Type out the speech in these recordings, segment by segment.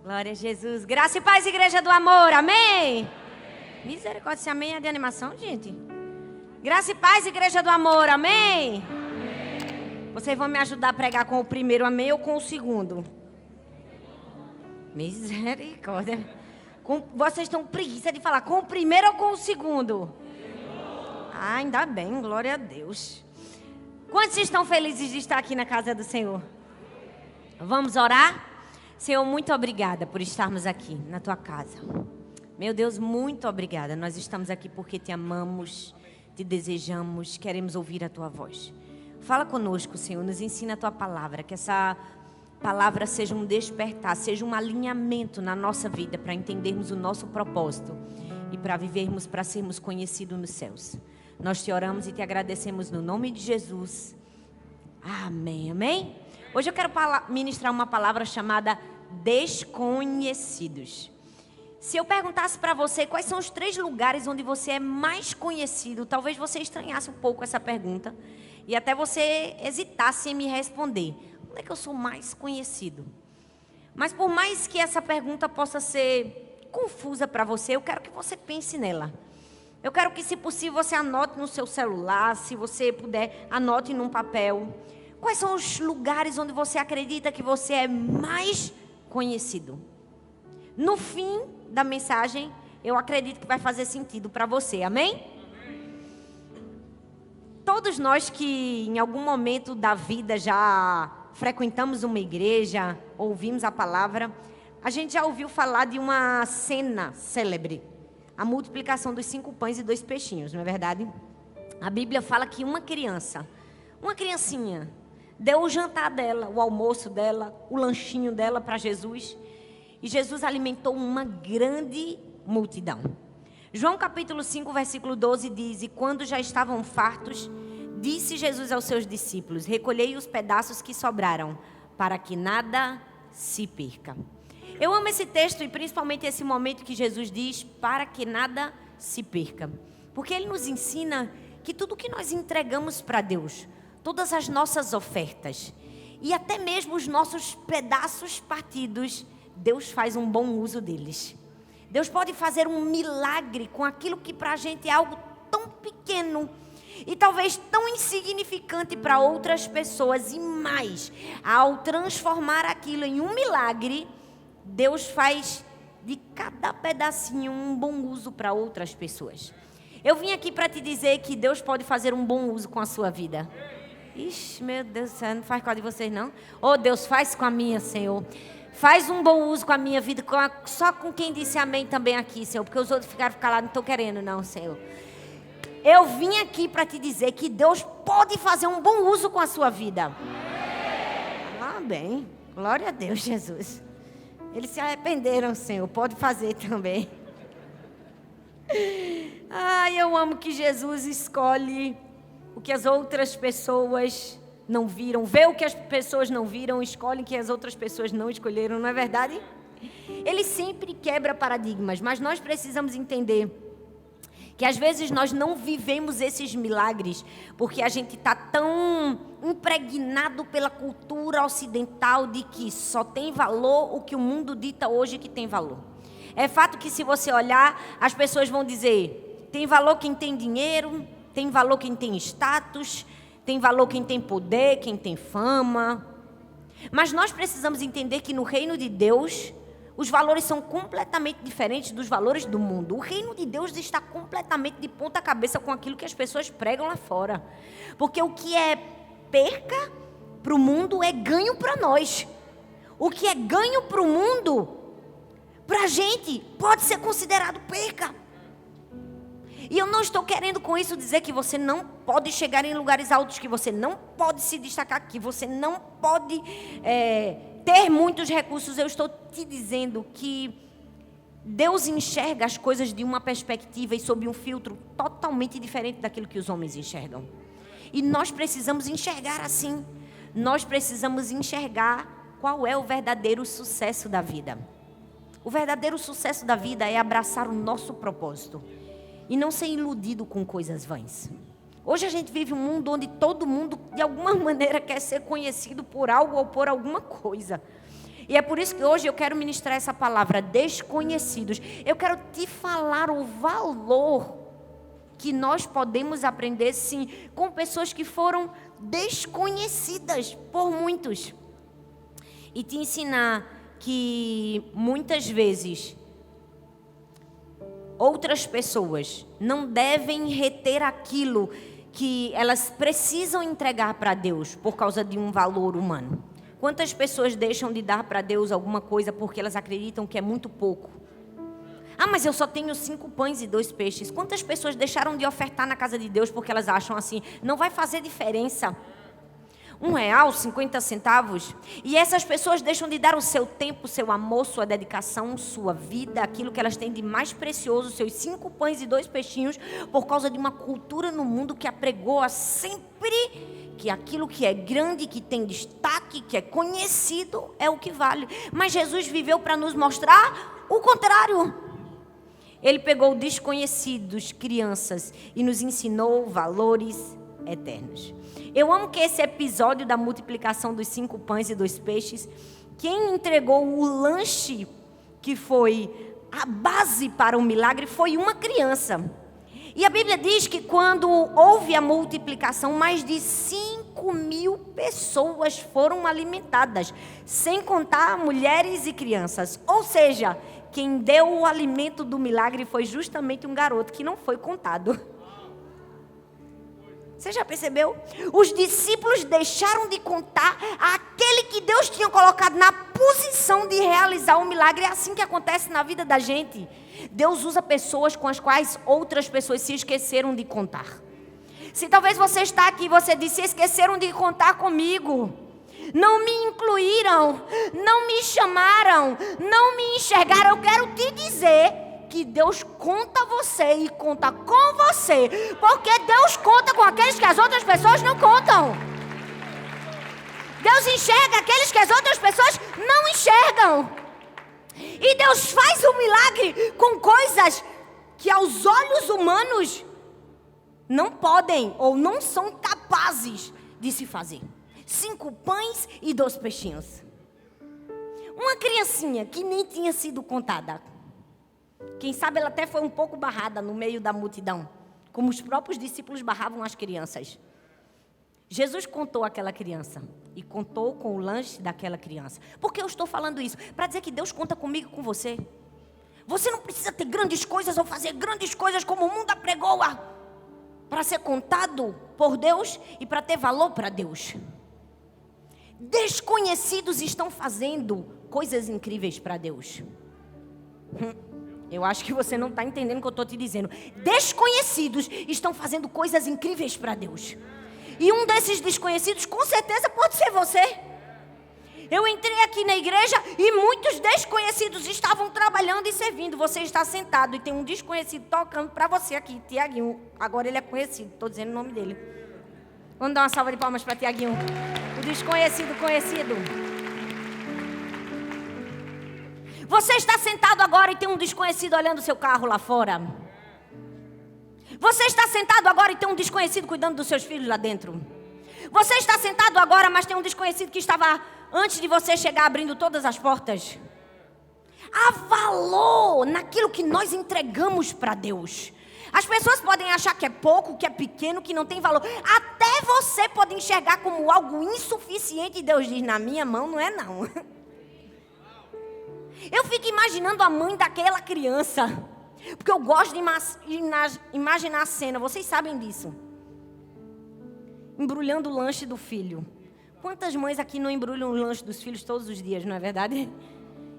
Glória a Jesus. Graça e paz, igreja do amor. Amém? Misericórdia, esse amém é de animação, gente? Graça e paz, igreja do amor. Amém? Vocês vão me ajudar a pregar com o primeiro amém ou com o segundo? Misericórdia. Vocês estão com preguiça de falar com o primeiro ou com o segundo? Ah, ainda bem, glória a Deus. Quantos estão felizes de estar aqui na casa do Senhor? Vamos orar? Senhor, muito obrigada por estarmos aqui na tua casa. Meu Deus, muito obrigada. Nós estamos aqui porque te amamos, te desejamos, queremos ouvir a tua voz. Fala conosco, Senhor, nos ensina a tua palavra, que essa palavra seja um despertar, seja um alinhamento na nossa vida para entendermos o nosso propósito e para vivermos, para sermos conhecidos nos céus. Nós te oramos e te agradecemos no nome de Jesus. Amém, amém? Hoje eu quero ministrar uma palavra chamada desconhecidos. Se eu perguntasse para você quais são os 3 lugares onde você é mais conhecido, talvez você estranhasse um pouco essa pergunta e até você hesitasse em me responder. Onde é que eu sou mais conhecido? Mas por mais que essa pergunta possa ser confusa para você, eu quero que você pense nela. Eu quero que, se possível, você anote no seu celular, se você puder, anote num papel. Quais são os lugares onde você acredita que você é mais conhecido? No fim da mensagem, eu acredito que vai fazer sentido para você, amém? Todos nós que em algum momento da vida já frequentamos uma igreja, ouvimos a palavra, a gente já ouviu falar de uma cena célebre, a multiplicação dos 5 pães e 2 peixinhos, não é verdade? A Bíblia fala que uma criancinha, deu o jantar dela, o almoço dela, o lanchinho dela para Jesus. E Jesus alimentou uma grande multidão. João capítulo 5, versículo 12 diz: E quando já estavam fartos, disse Jesus aos seus discípulos: Recolhei os pedaços que sobraram, para que nada se perca. Eu amo esse texto e principalmente esse momento que Jesus diz: para que nada se perca. Porque ele nos ensina que tudo que nós entregamos para Deus, todas as nossas ofertas e até mesmo os nossos pedaços partidos, Deus faz um bom uso deles. Deus pode fazer um milagre com aquilo que para a gente é algo tão pequeno e talvez tão insignificante para outras pessoas. E mais, ao transformar aquilo em um milagre, Deus faz de cada pedacinho um bom uso para outras pessoas. Eu vim aqui para te dizer que Deus pode fazer um bom uso com a sua vida. Ixi, meu Deus do céu, não faz com a de vocês não? Oh, Deus, faz com a minha, Senhor. Faz um bom uso com a minha vida, só com quem disse amém também aqui, Senhor. Porque os outros ficaram calados, não estou querendo não, Senhor. Eu vim aqui para te dizer que Deus pode fazer um bom uso com a sua vida. Amém. Glória a Deus, Jesus. Eles se arrependeram, Senhor. Pode fazer também. Ai, eu amo que Jesus escolhe o que as outras pessoas não viram. Vê o que as pessoas não viram, escolhe o que as outras pessoas não escolheram, não é verdade? Ele sempre quebra paradigmas, mas nós precisamos entender que às vezes nós não vivemos esses milagres porque a gente está tão impregnado pela cultura ocidental de que só tem valor o que o mundo dita hoje que tem valor. É fato que, se você olhar, as pessoas vão dizer: tem valor quem tem dinheiro, tem valor quem tem status, tem valor quem tem poder, quem tem fama. Mas nós precisamos entender que no reino de Deus, os valores são completamente diferentes dos valores do mundo. O reino de Deus está completamente de ponta cabeça com aquilo que as pessoas pregam lá fora. Porque o que é perca para o mundo é ganho para nós. O que é ganho para o mundo, para a gente, pode ser considerado perca. E eu não estou querendo com isso dizer que você não pode chegar em lugares altos, que você não pode se destacar, que você não pode ter muitos recursos. Eu estou te dizendo que Deus enxerga as coisas de uma perspectiva e sob um filtro totalmente diferente daquilo que os homens enxergam. E nós precisamos enxergar assim. Nós precisamos enxergar qual é o verdadeiro sucesso da vida. O verdadeiro sucesso da vida é abraçar o nosso propósito e não ser iludido com coisas vãs. Hoje a gente vive um mundo onde todo mundo, de alguma maneira, quer ser conhecido por algo ou por alguma coisa. E é por isso que hoje eu quero ministrar essa palavra, desconhecidos. Eu quero te falar o valor que nós podemos aprender, sim, com pessoas que foram desconhecidas por muitos. E te ensinar que muitas vezes outras pessoas não devem reter aquilo que elas precisam entregar para Deus por causa de um valor humano. Quantas pessoas deixam de dar para Deus alguma coisa porque elas acreditam que é muito pouco? Ah, mas eu só tenho 5 pães e 2 peixes. Quantas pessoas deixaram de ofertar na casa de Deus porque elas acham assim, não vai fazer diferença? R$1, 50 centavos. E essas pessoas deixam de dar o seu tempo, seu amor, sua dedicação, sua vida, aquilo que elas têm de mais precioso, seus 5 pães e 2 peixinhos, por causa de uma cultura no mundo que apregoa sempre que aquilo que é grande, que tem destaque, que é conhecido, é o que vale. Mas Jesus viveu para nos mostrar o contrário. Ele pegou desconhecidos, crianças, e nos ensinou valores eternos. Eu amo que esse episódio da multiplicação dos 5 pães e 2 peixes, quem entregou o lanche que foi a base para o milagre foi uma criança. E a Bíblia diz que quando houve a multiplicação, mais de 5.000 pessoas foram alimentadas, sem contar mulheres e crianças. Ou seja, quem deu o alimento do milagre foi justamente um garoto que não foi contado. Você já percebeu? Os discípulos deixaram de contar aquele que Deus tinha colocado na posição de realizar o milagre. É assim que acontece na vida da gente. Deus usa pessoas com as quais outras pessoas se esqueceram de contar. Se talvez você está aqui e você disse, esqueceram de contar comigo. Não me incluíram, não me chamaram, não me enxergaram. Eu quero te dizer que Deus conta você e conta com você, porque Deus conta com aqueles que as outras pessoas não contam. Deus enxerga aqueles que as outras pessoas não enxergam. E Deus faz um milagre com coisas que aos olhos humanos não podem ou não são capazes de se fazer. 5 pães e 2 peixinhos. Uma criancinha que nem tinha sido contada. Quem sabe ela até foi um pouco barrada no meio da multidão, como os próprios discípulos barravam as crianças. Jesus contou aquela criança e contou com o lanche daquela criança. Por que eu estou falando isso? Para dizer que Deus conta comigo e com você. Você não precisa ter grandes coisas ou fazer grandes coisas como o mundo apregoa para ser contado por Deus e para ter valor para Deus. Desconhecidos estão fazendo coisas incríveis para Deus. Eu acho que você não está entendendo o que eu estou te dizendo. Desconhecidos estão fazendo coisas incríveis para Deus. E um desses desconhecidos, com certeza, pode ser você. Eu entrei aqui na igreja e muitos desconhecidos estavam trabalhando e servindo. Você está sentado e tem um desconhecido tocando para você aqui, Tiaguinho. Agora ele é conhecido, estou dizendo o nome dele. Vamos dar uma salva de palmas para Tiaguinho. O desconhecido conhecido. Você está sentado agora e tem um desconhecido olhando o seu carro lá fora. Você está sentado agora e tem um desconhecido cuidando dos seus filhos lá dentro. Você está sentado agora, mas tem um desconhecido que estava antes de você chegar abrindo todas as portas. Há valor naquilo que nós entregamos para Deus. As pessoas podem achar que é pouco, que é pequeno, que não tem valor. Até você pode enxergar como algo insuficiente e Deus diz, na minha mão não é não. Eu fico imaginando a mãe daquela criança, porque eu gosto de imaginar a cena, vocês sabem disso. Embrulhando o lanche do filho. Quantas mães aqui não embrulham o lanche dos filhos todos os dias, não é verdade?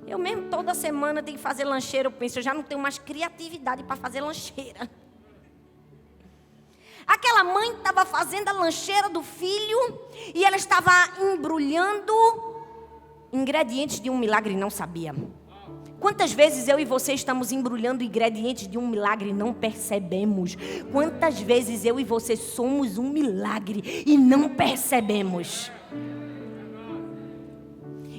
Eu mesmo toda semana tenho que fazer lancheira, eu penso, eu já não tenho mais criatividade para fazer lancheira. Aquela mãe estava fazendo a lancheira do filho e ela estava embrulhando ingredientes de um milagre e não sabia. Quantas vezes eu e você estamos embrulhando ingredientes de um milagre e não percebemos? Quantas vezes eu e você somos um milagre e não percebemos?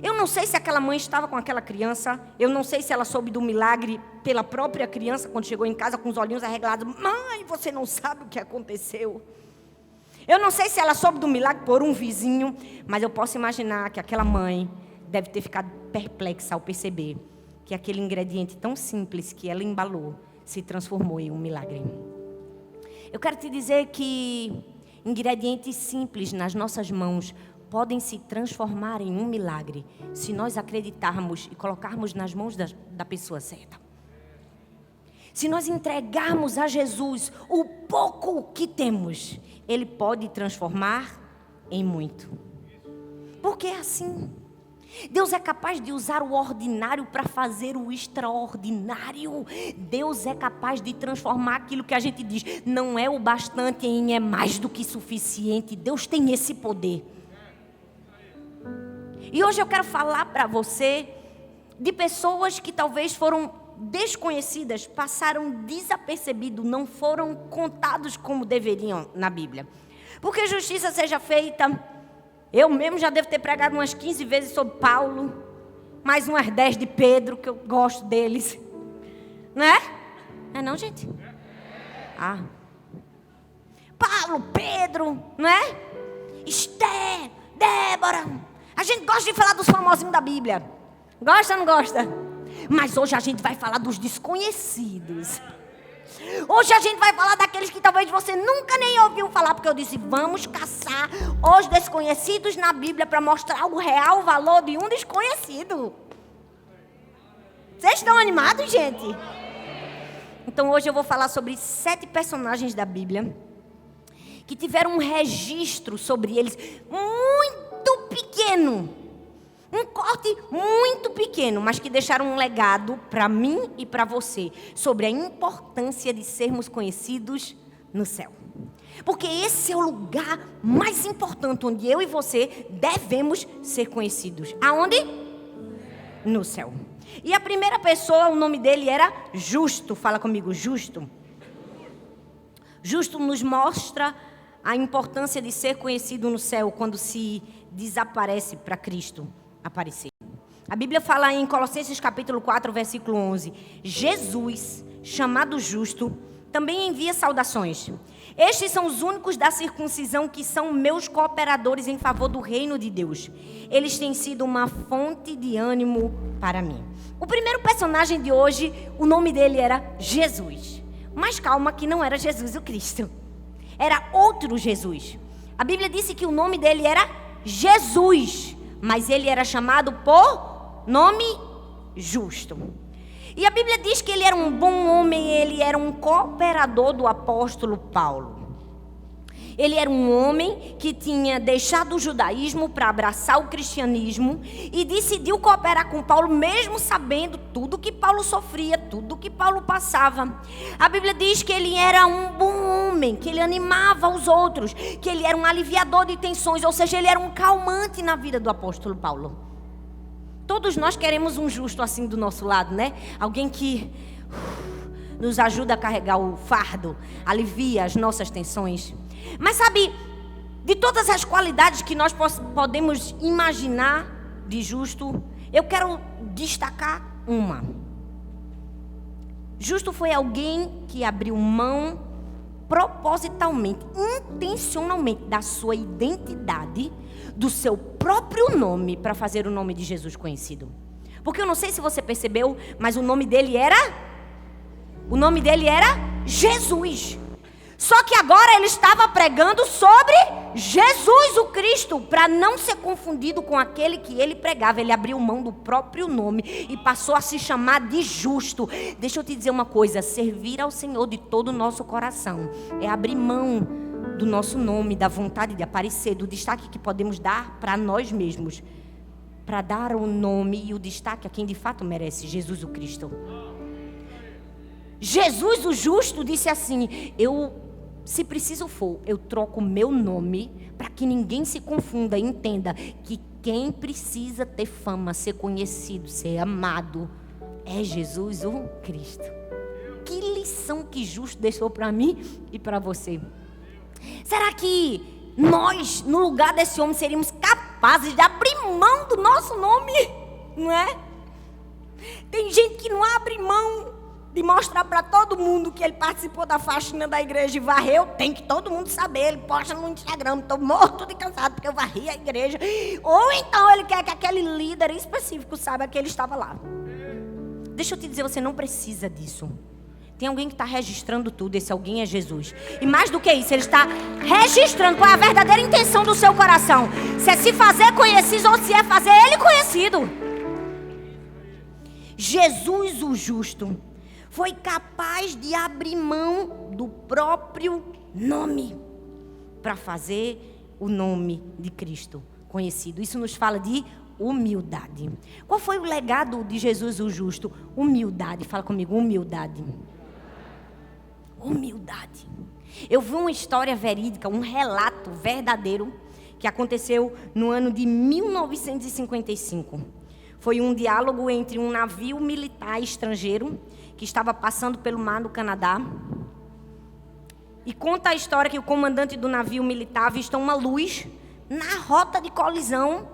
Eu não sei se aquela mãe estava com aquela criança. Eu não sei se ela soube do milagre pela própria criança quando chegou em casa com os olhinhos arregalados. Mãe, você não sabe o que aconteceu. Eu não sei se ela soube do milagre por um vizinho, mas eu posso imaginar que aquela mãe deve ter ficado perplexa ao perceber que aquele ingrediente tão simples que ela embalou se transformou em um milagre. Eu quero te dizer que ingredientes simples nas nossas mãos podem se transformar em um milagre se nós acreditarmos e colocarmos nas mãos da pessoa certa. Se nós entregarmos a Jesus o pouco que temos, Ele pode transformar em muito. Porque é assim. Deus é capaz de usar o ordinário para fazer o extraordinário. Deus é capaz de transformar aquilo que a gente diz não é o bastante em é mais do que suficiente. Deus tem esse poder. E hoje eu quero falar para você de pessoas que talvez foram desconhecidas, passaram desapercebido, não foram contados como deveriam na Bíblia. Porque justiça seja feita, eu mesmo já devo ter pregado umas 15 vezes sobre Paulo, mais umas 10 de Pedro, que eu gosto deles. Não é? Não é não, gente? Paulo, Pedro, não é? Esther, Débora. A gente gosta de falar dos famosinhos da Bíblia. Gosta ou não gosta? Mas hoje a gente vai falar dos desconhecidos. Hoje a gente vai falar daqueles que talvez você nunca nem ouviu falar. Porque eu disse, vamos caçar os desconhecidos na Bíblia para mostrar o real valor de um desconhecido. Vocês estão animados, gente? Então hoje eu vou falar sobre 7 personagens da Bíblia que tiveram um registro sobre eles muito pequeno. Um corte muito pequeno, mas que deixaram um legado para mim e para você sobre a importância de sermos conhecidos no céu. Porque esse é o lugar mais importante onde eu e você devemos ser conhecidos. Aonde? No céu. E a primeira pessoa, o nome dele era Justo. Fala comigo, Justo. Justo nos mostra a importância de ser conhecido no céu quando se desaparece para Cristo aparecer. A Bíblia fala em Colossenses capítulo 4, versículo 11. Jesus, chamado Justo, também envia saudações. Estes são os únicos da circuncisão que são meus cooperadores em favor do reino de Deus. Eles têm sido uma fonte de ânimo para mim. O primeiro personagem de hoje, o nome dele era Jesus. Mas calma que não era Jesus o Cristo. Era outro Jesus. A Bíblia disse que o nome dele era Jesus. Mas ele era chamado por nome Justo. E a Bíblia diz que ele era um bom homem, ele era um cooperador do apóstolo Paulo. Ele era um homem que tinha deixado o judaísmo para abraçar o cristianismo e decidiu cooperar com Paulo, mesmo sabendo tudo que Paulo sofria, tudo que Paulo passava. A Bíblia diz que ele era um bom homem, que ele animava os outros, que ele era um aliviador de tensões, ou seja, ele era um calmante na vida do apóstolo Paulo. Todos nós queremos um justo assim do nosso lado, né? Alguém que nos ajuda a carregar o fardo, alivia as nossas tensões. Mas sabe, de todas as qualidades que nós podemos imaginar de Justo, eu quero destacar uma. Justo foi alguém que abriu mão propositalmente, intencionalmente da sua identidade, do seu próprio nome, para fazer o nome de Jesus conhecido. Porque eu não sei se você percebeu, mas o nome dele era Jesus. Só que agora ele estava pregando sobre Jesus o Cristo, para não ser confundido com aquele que ele pregava. Ele abriu mão do próprio nome e passou a se chamar de Justo. Deixa eu te dizer uma coisa, servir ao Senhor de todo o nosso coração é abrir mão do nosso nome, da vontade de aparecer, do destaque que podemos dar para nós mesmos, para dar o nome e o destaque a quem de fato merece, Jesus o Cristo. Jesus o Justo disse assim, se preciso for, eu troco meu nome para que ninguém se confunda e entenda que quem precisa ter fama, ser conhecido, ser amado, é Jesus o Cristo. Que lição que Justo deixou para mim e para você. Será que nós, no lugar desse homem, seríamos capazes de abrir mão do nosso nome? Não é? Tem gente que não abre mão de mostrar para todo mundo que ele participou da faxina da igreja e varreu, tem que todo mundo saber. Ele posta no Instagram, estou morto de cansado porque eu varri a igreja. Ou então ele quer que aquele líder específico saiba que ele estava lá. Deixa eu te dizer, você não precisa disso. Tem alguém que está registrando tudo, esse alguém é Jesus. E mais do que isso, ele está registrando qual é a verdadeira intenção do seu coração. Se é se fazer conhecido ou se é fazer ele conhecido. Jesus o justo foi capaz de abrir mão do próprio nome para fazer o nome de Cristo conhecido. Isso nos fala de humildade. Qual foi o legado de Jesus o justo? Humildade. Fala comigo, humildade. Humildade. Eu vi uma história verídica, um relato verdadeiro que aconteceu no ano de 1955. Foi um diálogo entre um navio militar estrangeiro que estava passando pelo mar no Canadá. E conta a história que o comandante do navio militar avistou uma luz na rota de colisão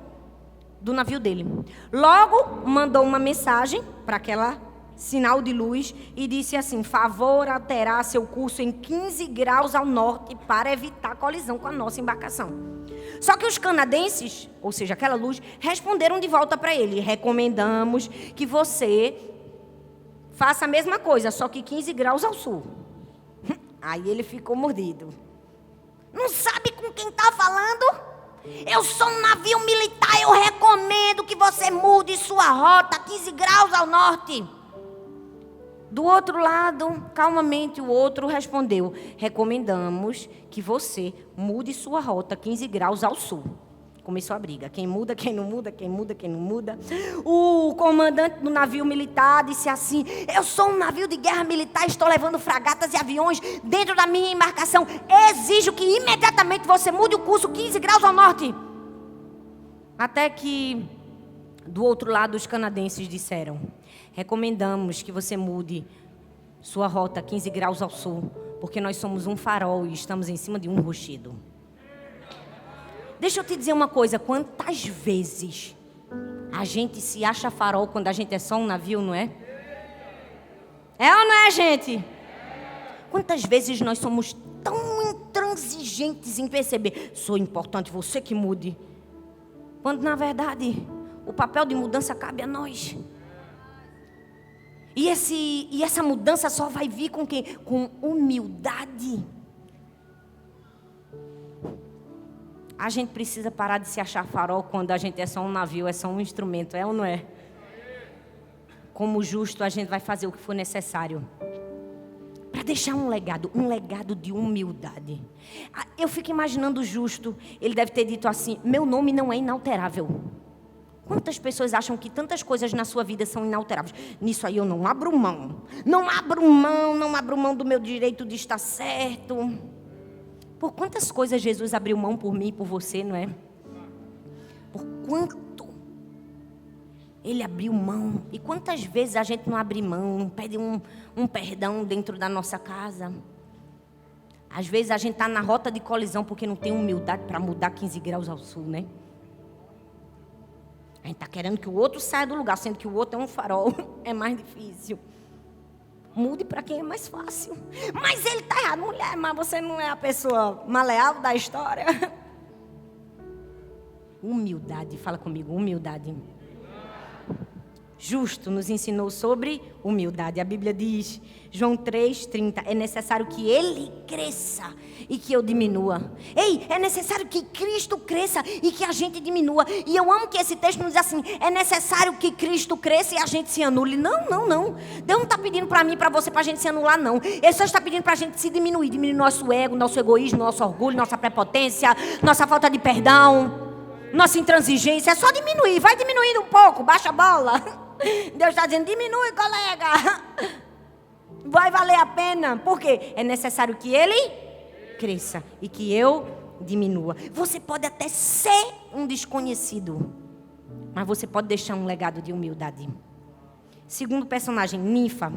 do navio dele. Logo, mandou uma mensagem para aquela sinal de luz e disse assim: favor alterar seu curso em 15 graus ao norte para evitar colisão com a nossa embarcação. Só que os canadenses, ou seja, aquela luz, responderam de volta para ele: recomendamos que você faça a mesma coisa, só que 15 graus ao sul. Aí ele ficou mordido. Não sabe com quem está falando? Eu sou um navio militar, eu recomendo que você mude sua rota 15 graus ao norte. Do outro lado, calmamente, o outro respondeu: recomendamos que você mude sua rota 15 graus ao sul. Começou a briga. Quem muda, quem não muda, quem muda, quem não muda. O comandante do navio militar disse assim: eu sou um navio de guerra militar, estou levando fragatas e aviões dentro da minha embarcação. Exijo que imediatamente você mude o curso 15 graus ao norte. Até que, do outro lado, os canadenses disseram: recomendamos que você mude sua rota 15 graus ao sul, porque nós somos um farol e estamos em cima de um rochedo. Deixa eu te dizer uma coisa, quantas vezes a gente se acha farol quando a gente é só um navio, não é? É ou não é, gente? Quantas vezes nós somos tão intransigentes em perceber: sou importante, você que mude. Quando, na verdade, o papel de mudança cabe a nós. E essa mudança só vai vir com quem? Com humildade. A gente precisa parar de se achar farol quando a gente é só um navio, é só um instrumento, é ou não é? Como justo, a gente vai fazer o que for necessário para deixar um legado de humildade. Eu fico imaginando o justo, ele deve ter dito assim: meu nome não é inalterável. Quantas pessoas acham que tantas coisas na sua vida são inalteráveis? Nisso aí eu não abro mão. Não abro mão do meu direito de estar certo. Por quantas coisas Jesus abriu mão por mim e por você, não é? Por quanto Ele abriu mão. E quantas vezes a gente não abre mão, não pede um perdão dentro da nossa casa? Às vezes a gente está na rota de colisão porque não tem humildade para mudar 15 graus ao sul, né? A gente está querendo que o outro saia do lugar, sendo que o outro é um farol. É mais difícil. Mude para quem é mais fácil. Mas ele está errado. Mulher, mas você não é a pessoa maleável da história. Humildade, fala comigo, humildade. Justo nos ensinou sobre humildade. A Bíblia diz, João 3,30, é necessário que Ele cresça e que eu diminua. Ei, é necessário que Cristo cresça e que a gente diminua. E eu amo que esse texto nos diz assim: é necessário que Cristo cresça e a gente se anule. Não. Deus não está pedindo para mim e para você para a gente se anular, não. Ele só está pedindo para a gente se diminuir. Diminuir nosso ego, nosso egoísmo, nosso orgulho, nossa prepotência, nossa falta de perdão, nossa intransigência. É só diminuir, vai diminuindo um pouco, baixa a bola. Deus está dizendo: diminui, colega. Vai valer a pena. Por quê? É necessário que Ele cresça e que eu diminua. Você pode até ser um desconhecido, mas você pode deixar um legado de humildade. Segundo personagem, Ninfa.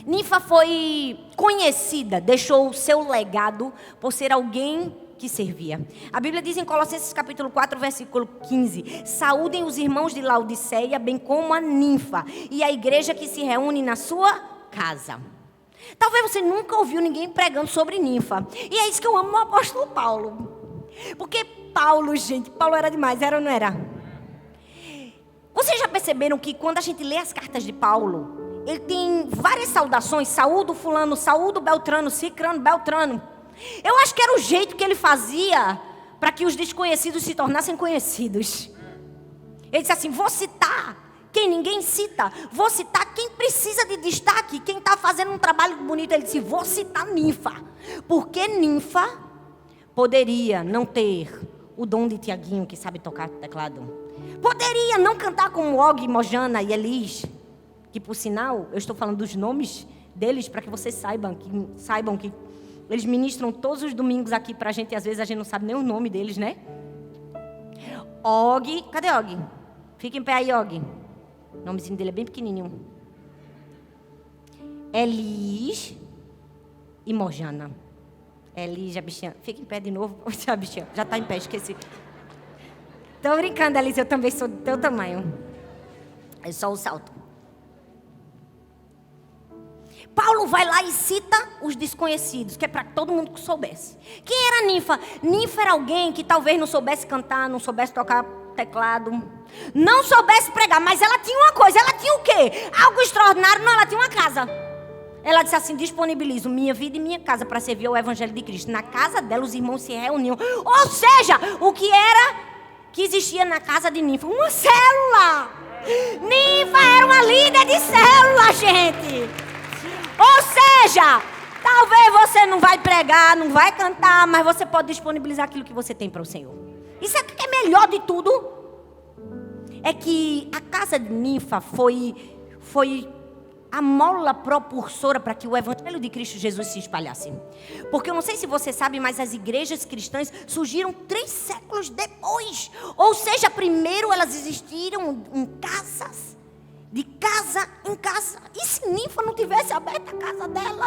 Ninfa foi conhecida, deixou o seu legado por ser alguém que servia. A Bíblia diz em Colossenses capítulo 4, versículo 15: saúdem os irmãos de Laodiceia, bem como a Ninfa e a igreja que se reúne na sua casa. Talvez você nunca ouviu ninguém pregando sobre ninfa. E é isso que eu amo no apóstolo Paulo. Porque Paulo, gente, Paulo era demais, era ou não era? Vocês já perceberam que quando a gente lê as cartas de Paulo, ele tem várias saudações, saúdo fulano, saúdo beltrano, cicrano, beltrano. Eu acho que era o jeito que ele fazia para que os desconhecidos se tornassem conhecidos. Ele disse assim, vou citar quem ninguém cita, vou citar quem precisa de destaque, quem está fazendo um trabalho bonito. Ele disse, vou citar ninfa, porque ninfa poderia não ter o dom de Tiaguinho, que sabe tocar teclado. Poderia não cantar como Og, Mojana e Elis, que por sinal, eu estou falando dos nomes deles para que vocês saibam que eles ministram todos os domingos aqui para a gente, e às vezes a gente não sabe nem o nome deles, né? Og, cadê Og? Fica em pé aí, Og. O nomezinho dele é bem pequenininho. Elis e Mojana. Elis, a bichinha. Fica em pé de novo. A bichinha já está em pé, esqueci. Tô brincando, Elis, eu também sou do teu tamanho. É só o salto. Paulo vai lá e cita os desconhecidos, que é para que todo mundo soubesse. Quem era ninfa? Ninfa era alguém que talvez não soubesse cantar, não soubesse tocar teclado, não soubesse pregar, mas ela tinha uma coisa, ela tinha o quê? Algo extraordinário, não, ela tinha uma casa. Ela disse assim, disponibilizo minha vida e minha casa para servir ao Evangelho de Cristo. Na casa dela os irmãos se reuniam. Ou seja, o que era que existia na casa de ninfa? Uma célula. Ninfa era uma líder de célula, gente. Ou seja, talvez você não vai pregar, não vai cantar, mas você pode disponibilizar aquilo que você tem para o Senhor. Isso é que é melhor de tudo. É que a casa de ninfa foi a mola propulsora para que o Evangelho de Cristo Jesus se espalhasse. Porque eu não sei se você sabe, mas as igrejas cristãs surgiram 3 séculos depois. Ou seja, primeiro elas existiram em casas. De casa em casa. E se ninfa não tivesse aberto a casa dela?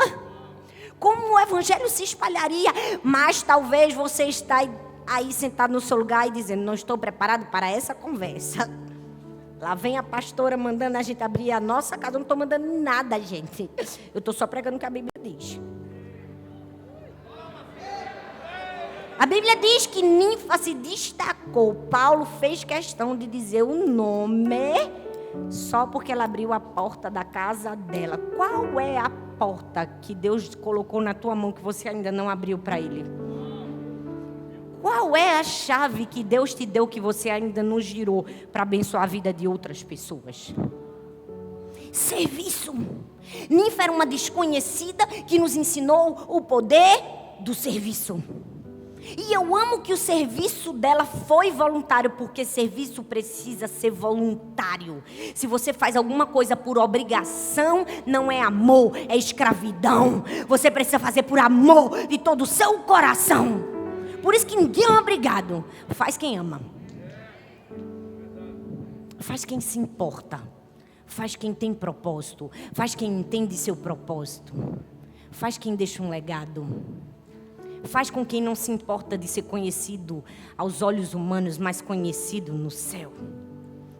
Como o evangelho se espalharia? Mas talvez você está aí sentado no seu lugar e dizendo, não estou preparado para essa conversa. Lá vem a pastora mandando a gente abrir a nossa casa. Eu não estou mandando nada, gente. Eu estou só pregando o que a Bíblia diz. A Bíblia diz que ninfa se destacou. Paulo fez questão de dizer o nome só porque ela abriu a porta da casa dela. Qual é a porta que Deus colocou na tua mão que você ainda não abriu para Ele? Qual é a chave que Deus te deu que você ainda não girou para abençoar a vida de outras pessoas? Serviço. Ninfa era uma desconhecida que nos ensinou o poder do serviço. E eu amo que o serviço dela foi voluntário, porque serviço precisa ser voluntário. Se você faz alguma coisa por obrigação, não é amor, é escravidão. Você precisa fazer por amor de todo o seu coração. Por isso que ninguém é obrigado. Faz quem ama. Faz quem se importa. Faz quem tem propósito. Faz quem entende seu propósito. Faz quem deixa um legado. Faz com quem não se importa de ser conhecido aos olhos humanos, mas conhecido no céu.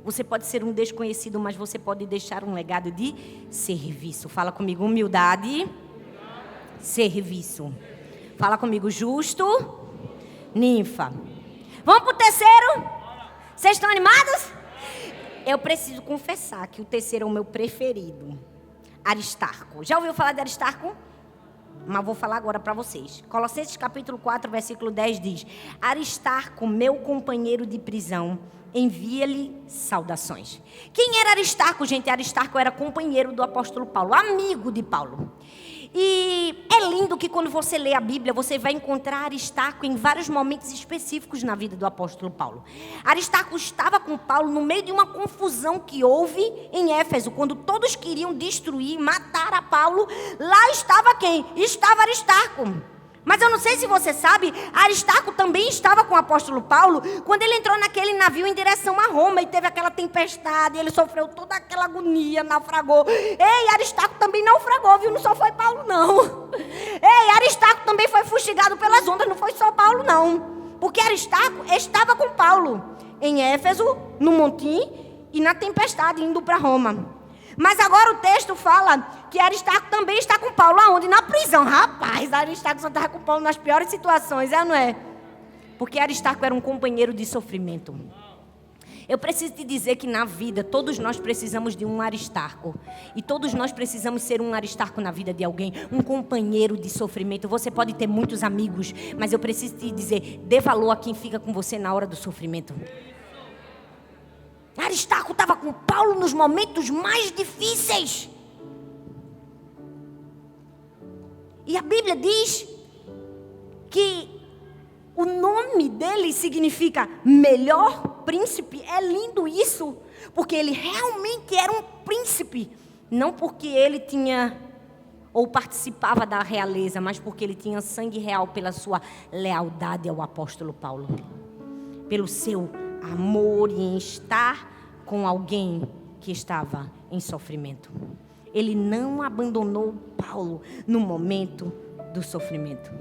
Você pode ser um desconhecido, mas você pode deixar um legado de serviço. Fala comigo, humildade, serviço. Fala comigo, justo, ninfa. Vamos para o terceiro? Vocês estão animados? Eu preciso confessar que o terceiro é o meu preferido. Aristarco. Já ouviu falar de Aristarco? Mas vou falar agora para vocês. Colossenses capítulo 4, versículo 10 diz: Aristarco, meu companheiro de prisão, envia-lhe saudações. Quem era Aristarco, gente? Aristarco era companheiro do apóstolo Paulo, amigo de Paulo. E é lindo que quando você lê a Bíblia, você vai encontrar Aristarco em vários momentos específicos na vida do apóstolo Paulo. Aristarco estava com Paulo no meio de uma confusão que houve em Éfeso, quando todos queriam destruir, matar a Paulo. Lá estava quem? Estava Aristarco. Mas eu não sei se você sabe, Aristarco também estava com o apóstolo Paulo quando ele entrou naquele navio em direção a Roma e teve aquela tempestade, ele sofreu toda aquela agonia, naufragou. Ei, Aristarco também naufragou, viu? Não só foi Paulo, não. Ei, Aristarco também foi fustigado pelas ondas, não foi só Paulo, não. Porque Aristarco estava com Paulo em Éfeso, no montim e na tempestade indo para Roma. Mas agora o texto fala que Aristarco também está com Paulo. Aonde? Na prisão. Rapaz, Aristarco só estava com Paulo nas piores situações, não é? Porque Aristarco era um companheiro de sofrimento. Eu preciso te dizer que na vida, todos nós precisamos de um Aristarco. E todos nós precisamos ser um Aristarco na vida de alguém. Um companheiro de sofrimento. Você pode ter muitos amigos, mas eu preciso te dizer, dê valor a quem fica com você na hora do sofrimento. Aristarco estava com Paulo nos momentos mais difíceis. E a Bíblia diz que o nome dele significa melhor príncipe. É lindo isso, porque ele realmente era um príncipe. Não porque ele tinha ou participava da realeza, mas porque ele tinha sangue real pela sua lealdade ao apóstolo Paulo. Pelo seu amor em estar com alguém que estava em sofrimento. Ele não abandonou Paulo no momento do sofrimento.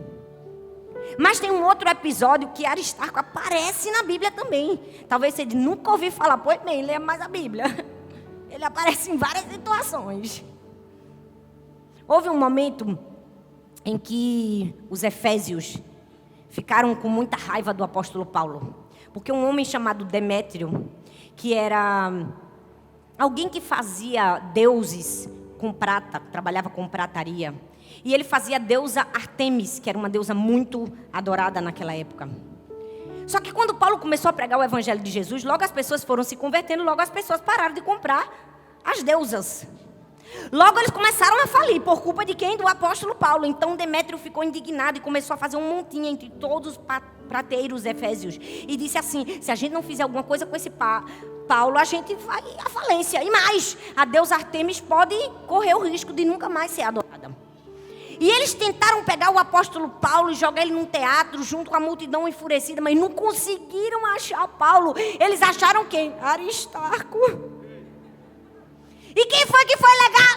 Mas tem um outro episódio que Aristarco aparece na Bíblia também. Talvez você nunca ouviu falar, pois bem, leia mais a Bíblia. Ele aparece em várias situações. Houve um momento em que os efésios ficaram com muita raiva do apóstolo Paulo. Porque um homem chamado Demétrio, que era alguém que fazia deuses com prata, trabalhava com prataria. E ele fazia a deusa Artemis, que era uma deusa muito adorada naquela época. Só que quando Paulo começou a pregar o evangelho de Jesus, logo as pessoas foram se convertendo, logo as pessoas pararam de comprar as deusas. Logo eles começaram a falir, por culpa de quem? Do apóstolo Paulo. Então Demétrio ficou indignado e começou a fazer um montinho entre todos os prateiros efésios. E disse assim, se a gente não fizer alguma coisa com esse Paulo, a gente vai à falência. E mais, a deusa Artemis pode correr o risco de nunca mais ser adorada. E eles tentaram pegar o apóstolo Paulo e jogar ele num teatro junto com a multidão enfurecida, mas não conseguiram achar Paulo. Eles acharam quem? Aristarco. E quem foi que foi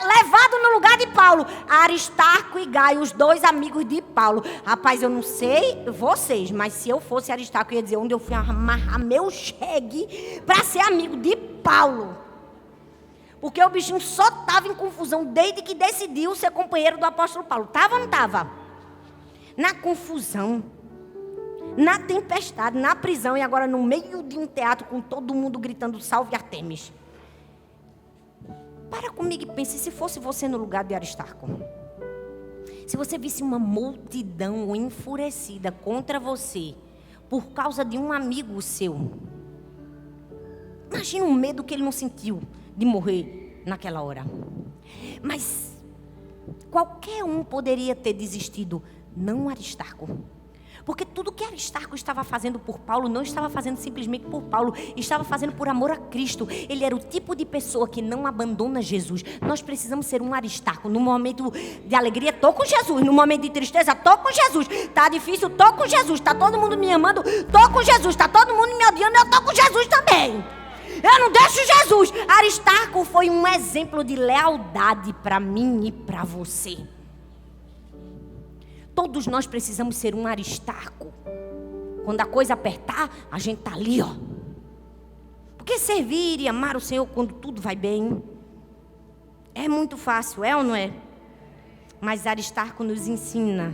levado no lugar de Paulo? Aristarco e Gaio, os dois amigos de Paulo. Rapaz, eu não sei vocês, mas se eu fosse Aristarco, eu ia dizer onde eu fui amarrar meu chegue para ser amigo de Paulo. Porque o bichinho só estava em confusão desde que decidiu ser companheiro do apóstolo Paulo. Estava ou não estava? Na confusão, na tempestade, na prisão e agora no meio de um teatro com todo mundo gritando salve Artemis. Para comigo e pense, se fosse você no lugar de Aristarco. Se você visse uma multidão enfurecida contra você por causa de um amigo seu. Imagina o medo que ele não sentiu de morrer naquela hora. Mas qualquer um poderia ter desistido, não Aristarco. Porque tudo que Aristarco estava fazendo por Paulo, não estava fazendo simplesmente por Paulo, estava fazendo por amor a Cristo. Ele era o tipo de pessoa que não abandona Jesus. Nós precisamos ser um Aristarco. No momento de alegria, estou com Jesus. No momento de tristeza, estou com Jesus. Está difícil, estou com Jesus. Está todo mundo me amando, estou com Jesus. Está todo mundo me odiando, eu estou com Jesus também. Eu não deixo Jesus. Aristarco foi um exemplo de lealdade para mim e para você. Todos nós precisamos ser um Aristarco. Quando a coisa apertar, a gente está ali, ó. Porque servir e amar o Senhor quando tudo vai bem é muito fácil, é ou não é? Mas Aristarco nos ensina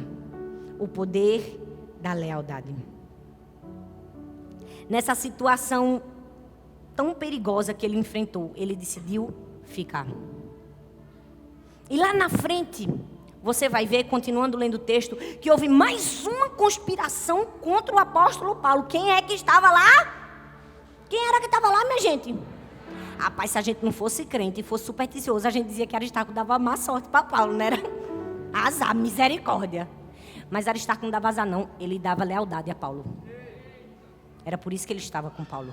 o poder da lealdade. Nessa situação tão perigosa que ele enfrentou, ele decidiu ficar. E lá na frente, você vai ver, continuando lendo o texto, que houve mais uma conspiração contra o apóstolo Paulo. Quem é que estava lá? Quem era que estava lá, minha gente? Rapaz, se a gente não fosse crente e fosse supersticioso, a gente dizia que Aristarco dava má sorte para Paulo, não era? Azar, misericórdia. Mas Aristarco não dava azar, não. Ele dava lealdade a Paulo. Era por isso que ele estava com Paulo.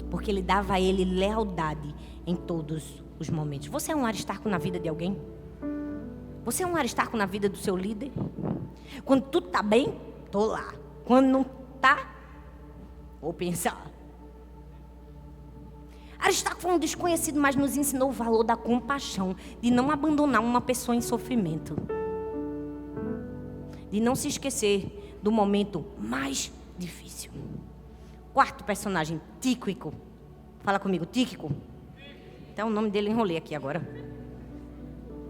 Porque ele dava a ele lealdade em todos os momentos. Você é um Aristarco na vida de alguém? Você é um Aristarco na vida do seu líder? Quando tudo está bem, estou lá. Quando não está, vou pensar. Aristarco foi um desconhecido, mas nos ensinou o valor da compaixão, de não abandonar uma pessoa em sofrimento, de não se esquecer do momento mais difícil. Quarto personagem, Tíquico. Fala comigo, Tíquico. até o nome dele enrolei aqui agora.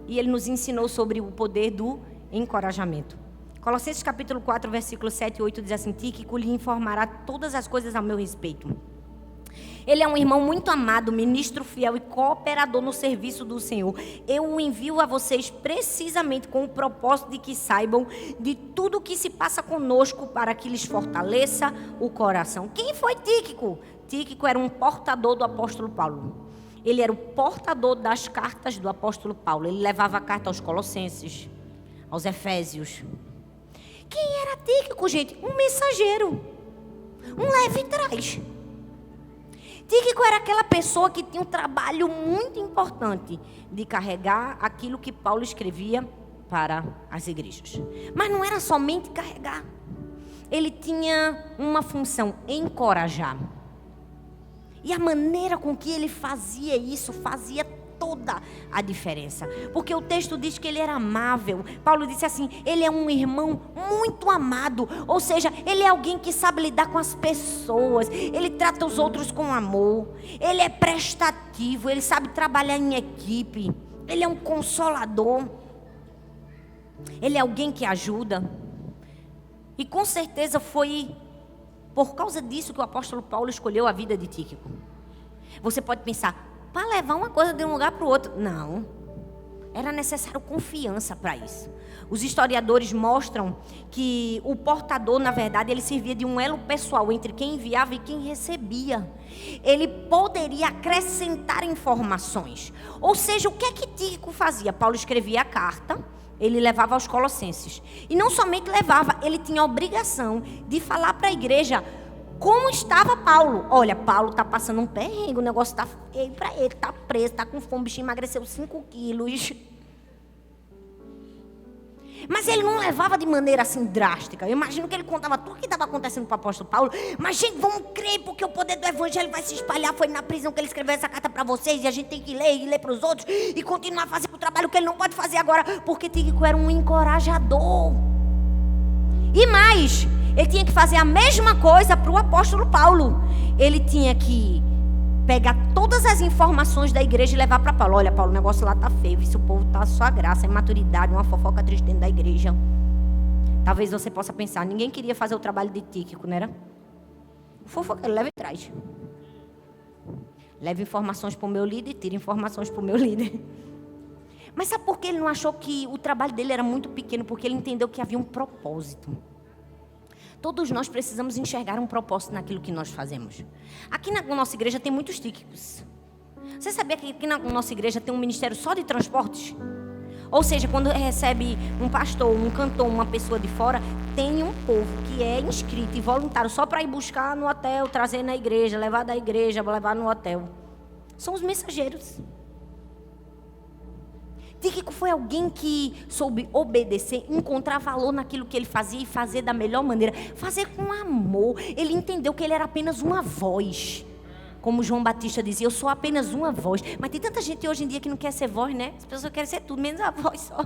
E ele nos ensinou sobre o poder do encorajamento. Colossenses capítulo 4, versículo 7 e 8 diz assim: Tíquico lhe informará todas as coisas a meu respeito. Ele é um irmão muito amado, ministro fiel e cooperador no serviço do Senhor. Eu o envio a vocês precisamente com o propósito de que saibam de tudo o que se passa conosco, para que lhes fortaleça o coração. Quem foi Tíquico? Tíquico era um portador do apóstolo Paulo. Ele era o portador das cartas do apóstolo Paulo. Ele levava a carta aos Colossenses, aos Efésios. Quem era Tíquico, gente? Um mensageiro. Um leve trás. Tíquico era aquela pessoa que tinha um trabalho muito importante de carregar aquilo que Paulo escrevia para as igrejas. Mas não era somente carregar. Ele tinha uma função: encorajar. E a maneira com que ele fazia isso fazia toda a diferença. Porque o texto diz que ele era amável. Paulo disse assim: ele é um irmão muito amado. Ou seja, ele é alguém que sabe lidar com as pessoas. Ele trata os outros com amor. Ele é prestativo. Ele sabe trabalhar em equipe. Ele é um consolador. Ele é alguém que ajuda. E com certeza foi por causa disso que o apóstolo Paulo escolheu a vida de Tíquico. Você pode pensar: para levar uma coisa de um lugar para o outro. Não. Era necessário confiança para isso. Os historiadores mostram que o portador, na verdade, ele servia de um elo pessoal entre quem enviava e quem recebia. Ele poderia acrescentar informações. Ou seja, o que é que Tíquico fazia? Paulo escrevia a carta, ele levava aos Colossenses. E não somente levava, ele tinha a obrigação de falar para a igreja como estava Paulo. Olha, Paulo está passando um perrengue, o negócio está feio para ele, está preso, está com fome, o bichinho emagreceu 5 quilos. Mas ele não levava de maneira assim drástica. Eu imagino que ele contava tudo o que estava acontecendo para o apóstolo Paulo. Mas, gente, vamos crer, porque o poder do evangelho vai se espalhar. Foi na prisão que ele escreveu essa carta para vocês, e a gente tem que ler e ler para os outros, e continuar fazendo o trabalho que ele não pode fazer agora, porque Tíquico era um encorajador. E mais, ele tinha que fazer a mesma coisa para o apóstolo Paulo. Ele tinha que pegar todas as informações da igreja e levar para Paulo. Olha, Paulo, o negócio lá tá feio. Se o povo tá só graça, imaturidade, uma fofoca triste dentro da igreja. Talvez você possa pensar: ninguém queria fazer o trabalho de Tíquico, não era? Fofoqueiro, leva e traz. Leva informações para o meu líder e tira informações para o meu líder. Mas sabe por que ele não achou que o trabalho dele era muito pequeno? Porque ele entendeu que havia um propósito. Todos nós precisamos enxergar um propósito naquilo que nós fazemos. Aqui na nossa igreja tem muitos Tíquicos. Você sabia que aqui na nossa igreja tem um ministério só de transportes? Ou seja, quando recebe um pastor, um cantor, uma pessoa de fora, tem um povo que é inscrito e voluntário só para ir buscar no hotel, trazer na igreja, levar da igreja, levar no hotel. São os mensageiros. Tíquico foi alguém que soube obedecer, encontrar valor naquilo que ele fazia e fazer da melhor maneira, fazer com amor. Ele entendeu que ele era apenas uma voz. Como João Batista dizia: eu sou apenas uma voz. Mas tem tanta gente hoje em dia que não quer ser voz, né? As pessoas querem ser tudo, menos a voz só.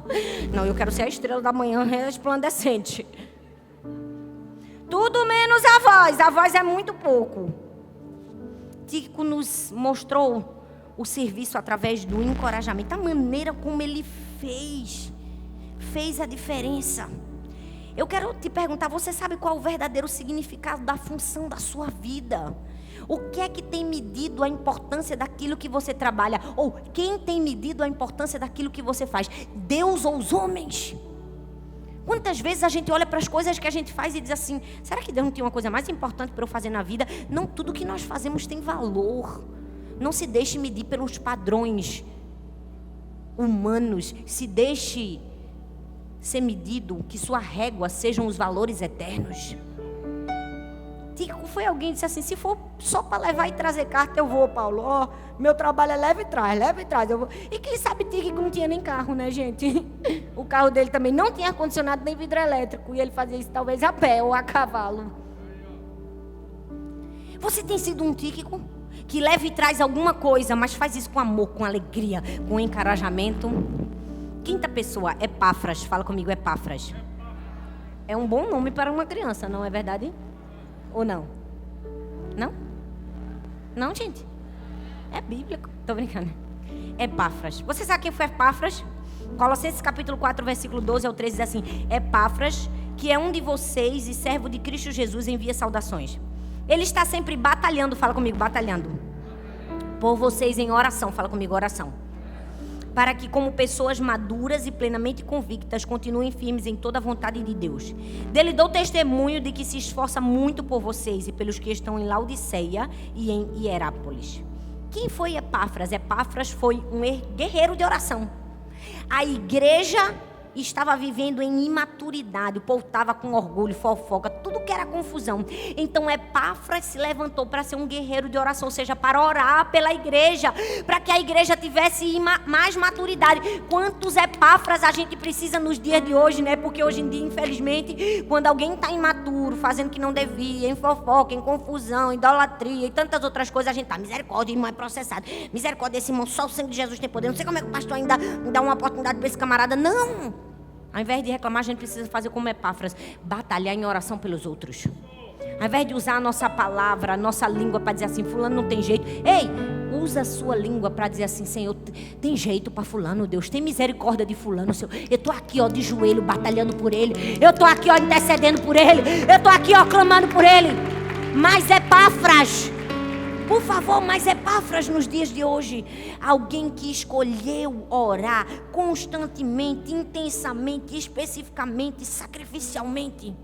Não, eu quero ser a estrela da manhã resplandecente. Tudo menos a voz. A voz é muito pouco. Tíquico nos mostrou o serviço através do encorajamento. A maneira como ele fez a diferença. Eu quero te perguntar: você sabe qual é o verdadeiro significado da função da sua vida? O que é que tem medido a importância daquilo que você trabalha? Ou quem tem medido a importância daquilo que você faz? Deus ou os homens? Quantas vezes a gente olha para as coisas que a gente faz e diz assim: será que Deus não tem uma coisa mais importante para eu fazer na vida? Não, tudo que nós fazemos tem valor. Não se deixe medir pelos padrões humanos. Se deixe ser medido, que sua régua sejam os valores eternos. Tíquico foi alguém que disse assim: se for só para levar e trazer carta, eu vou, Paulo. Ó, meu trabalho é leve e traz, eu vou. E quem sabe Tíquico não tinha nem carro, né, gente? O carro dele também não tinha ar-condicionado nem vidro elétrico. E ele fazia isso talvez a pé ou a cavalo. Você tem sido um Tíquico que leva e traz alguma coisa, mas faz isso com amor, com alegria, com encorajamento? Quinta pessoa, Epáfras. Fala comigo, Epáfras. É um bom nome para uma criança, não é verdade? Ou não? Não? Não, gente? É bíblico. Tô brincando. Epáfras. Você sabe quem foi Epáfras? Colossenses capítulo 4, versículo 12 ao 13 diz assim: Epáfras, que é um de vocês e servo de Cristo Jesus, envia saudações. Ele está sempre batalhando, fala comigo, batalhando, por vocês em oração, fala comigo, oração, para que como pessoas maduras e plenamente convictas, continuem firmes em toda a vontade de Deus. Dele dou testemunho de que se esforça muito por vocês e pelos que estão em Laodiceia e em Hierápolis. Quem foi Epáfras? Epáfras foi um guerreiro de oração. A igreja estava vivendo em imaturidade, o povo estava com orgulho, fofoca, tudo que era confusão. Então Epáfras se levantou para ser um guerreiro de oração, ou seja, para orar pela igreja, para que a igreja tivesse mais maturidade. Quantos Epáfras a gente precisa nos dias de hoje, né? Porque hoje em dia, infelizmente, quando alguém está imaturo, fazendo o que não devia, em fofoca, em confusão, idolatria e tantas outras coisas, a gente está, misericórdia, irmão é processado, misericórdia, esse irmão, só o sangue de Jesus tem poder. Não sei como é que o pastor ainda dá uma oportunidade para esse camarada. Não! Ao invés de reclamar, a gente precisa fazer como Epáfras, batalhar em oração pelos outros. Ao invés de usar a nossa palavra, a nossa língua para dizer assim, fulano não tem jeito. Ei, usa a sua língua para dizer assim, Senhor, tem jeito para fulano, Deus, tem misericórdia de fulano, Senhor. Eu estou aqui, ó, de joelho, batalhando por ele. Eu estou aqui, ó, intercedendo por ele. Eu estou aqui, ó, clamando por ele. Mas Epáfras, por favor, mas Epáfras nos dias de hoje, alguém que escolheu orar constantemente, intensamente, especificamente, sacrificialmente.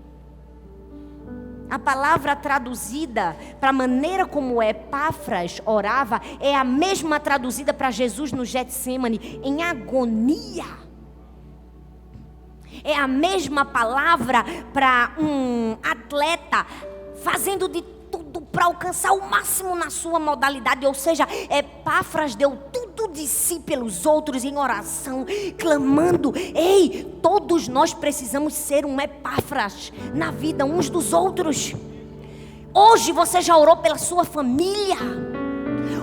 A palavra traduzida para a maneira como Epáfras orava é a mesma traduzida para Jesus no Getsemane, em agonia. É a mesma palavra para um atleta fazendo de tudo para alcançar o máximo na sua modalidade, ou seja, Epáfras deu tudo de si pelos outros em oração, clamando. Ei, todos nós precisamos ser um Epáfras na vida uns dos outros. Hoje você já orou pela sua família?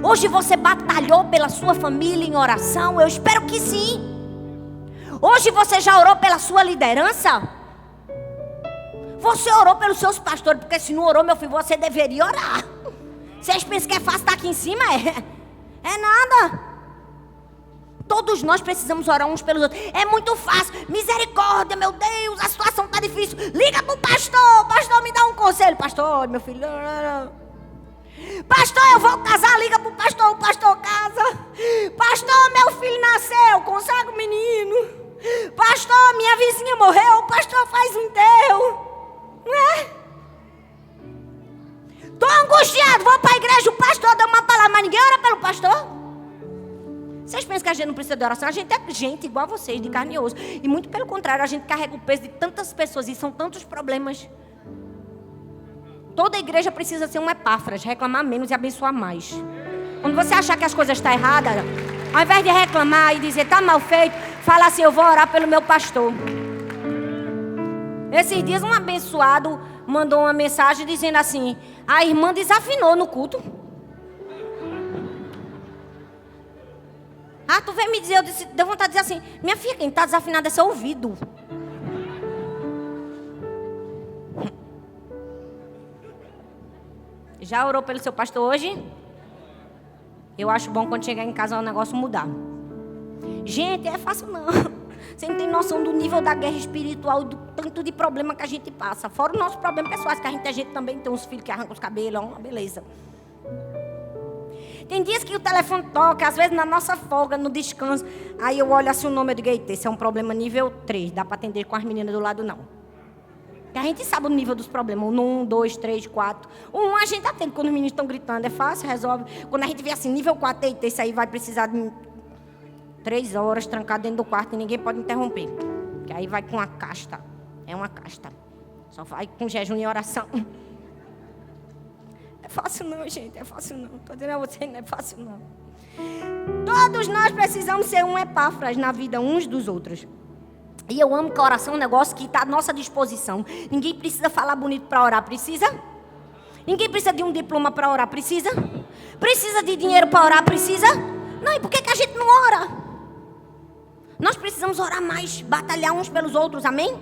Hoje você batalhou pela sua família em oração? Eu espero que sim. Hoje você já orou pela sua liderança? Você orou pelos seus pastores, porque se não orou, meu filho, você deveria orar. Vocês pensam que é fácil estar aqui em cima? É nada. Todos nós precisamos orar uns pelos outros. É muito fácil. Misericórdia, meu Deus, a situação está difícil. Liga para o pastor. Pastor, me dá um conselho. Pastor, meu filho. Pastor, eu vou casar. Liga para o pastor casa. Pastor, meu filho nasceu. Consagra o menino. Pastor, minha vizinha morreu. O pastor faz um enterro. Estou angustiado, vou para a igreja, o pastor dá uma palavra, mas ninguém ora pelo pastor. Vocês pensam que a gente não precisa de oração? A gente é gente igual a vocês, de carne e osso. E muito pelo contrário, a gente carrega o peso de tantas pessoas e são tantos problemas. Toda igreja precisa ser um Epáfras, reclamar menos e abençoar mais. Quando você achar que as coisas estão erradas, ao invés de reclamar e dizer está mal feito, fala assim, eu vou orar pelo meu pastor. Esses dias um abençoado mandou uma mensagem dizendo assim, a irmã desafinou no culto. Ah, tu vem me dizer, eu disse, deu vontade de dizer assim, minha filha, quem está desafinado é seu ouvido. Já orou pelo seu pastor hoje? Eu acho bom quando chegar em casa o negócio mudar. Gente, é fácil não. Você não tem noção do nível da guerra espiritual e do tanto de problema que a gente passa. Fora os nossos problemas pessoais, que a gente também tem uns filhos que arrancam os cabelos, é uma beleza. Tem dias que o telefone toca, às vezes na nossa folga, no descanso. Aí eu olho assim o nome, eu digo, eita, esse é um problema nível 3, dá para atender com as meninas do lado não. Porque a gente sabe o nível dos problemas, 1, 2, 3, 4. 1 a gente atende quando os meninos estão gritando, é fácil, resolve. Quando a gente vê assim, nível 4, eita, esse aí vai precisar de 3 horas trancado dentro do quarto e ninguém pode interromper. Que aí vai com a casta. É uma casta. Só vai com jejum e oração. É fácil não, gente. É fácil não. Estou dizendo a você, não é fácil não. Todos nós precisamos ser um Epáfras na vida uns dos outros. E eu amo que a oração é um negócio que está à nossa disposição. Ninguém precisa falar bonito para orar. Precisa? Ninguém precisa de um diploma para orar. Precisa? Precisa de dinheiro para orar. Precisa? Não, e por que a gente não ora? Nós precisamos orar mais, batalhar uns pelos outros, amém?